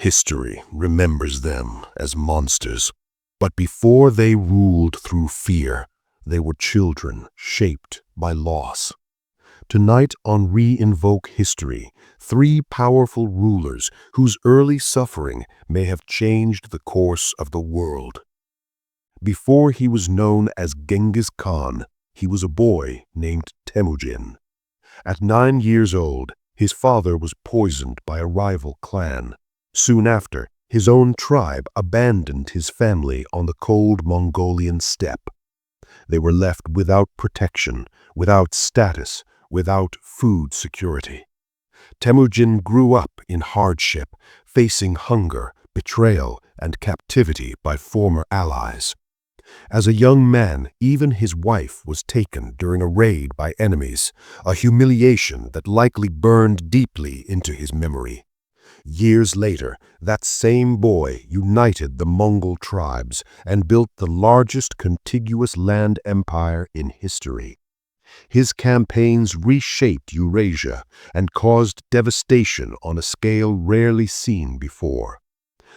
History remembers them as monsters, but before they ruled through fear, they were children shaped by loss. Tonight on Reinvoke History, three powerful rulers whose early suffering may have changed the course of the world. Before he was known as Genghis Khan, he was a boy named Temujin. At 9 years old, his father was poisoned by a rival clan. Soon after, his own tribe abandoned his family on the cold Mongolian steppe. They were left without protection, without status, without food security. Temujin grew up in hardship, facing hunger, betrayal, and captivity by former allies. As a young man, even his wife was taken during a raid by enemies, a humiliation that likely burned deeply into his memory. Years later, that same boy united the Mongol tribes and built the largest contiguous land empire in history. His campaigns reshaped Eurasia and caused devastation on a scale rarely seen before.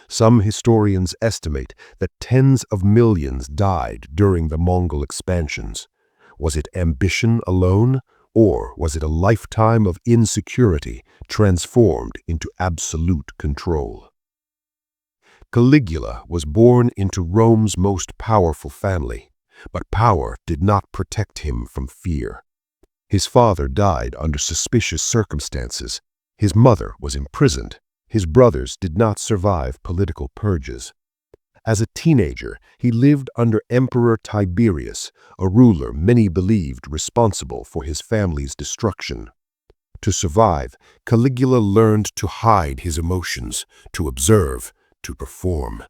Some historians estimate that tens of millions died during the Mongol expansions. Was it ambition alone, or was it a lifetime of insecurity transformed into absolute control? Caligula was born into Rome's most powerful family, but power did not protect him from fear. His father died under suspicious circumstances. His mother was imprisoned. His brothers did not survive political purges. As a teenager, he lived under Emperor Tiberius, a ruler many believed responsible for his family's destruction. To survive, Caligula learned to hide his emotions, to observe, to perform.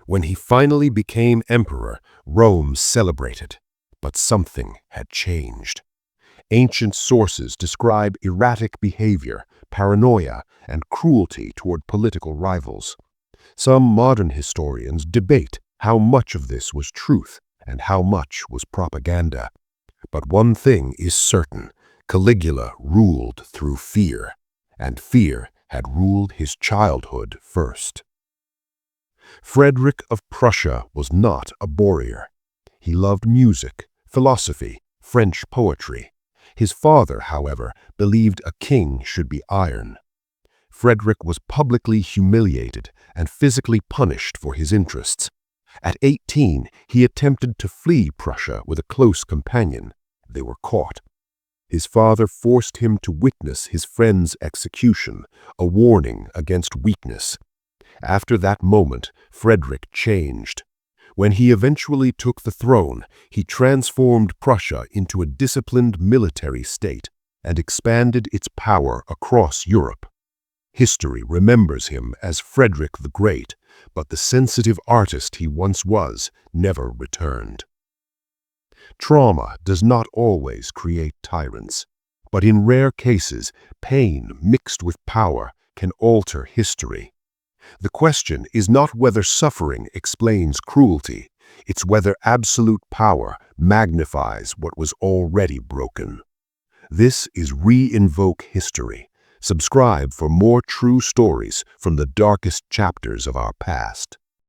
When he finally became emperor, Rome celebrated, but something had changed. Ancient sources describe erratic behavior, paranoia, and cruelty toward political rivals. Some modern historians debate how much of this was truth and how much was propaganda. But one thing is certain: Caligula ruled through fear, and fear had ruled his childhood first. Frederick of Prussia was not a boorier. He loved music, philosophy, French poetry. His father, however, believed a king should be iron. Frederick was publicly humiliated and physically punished for his interests. At 18, he attempted to flee Prussia with a close companion. They were caught. His father forced him to witness his friend's execution, a warning against weakness. After that moment, Frederick changed. When he eventually took the throne, he transformed Prussia into a disciplined military state and expanded its power across Europe. History remembers him as Frederick the Great, but the sensitive artist he once was never returned. Trauma does not always create tyrants, but in rare cases, pain mixed with power can alter history. The question is not whether suffering explains cruelty, it's whether absolute power magnifies what was already broken. This is Reinvoke History. Subscribe for more true stories from the darkest chapters of our past.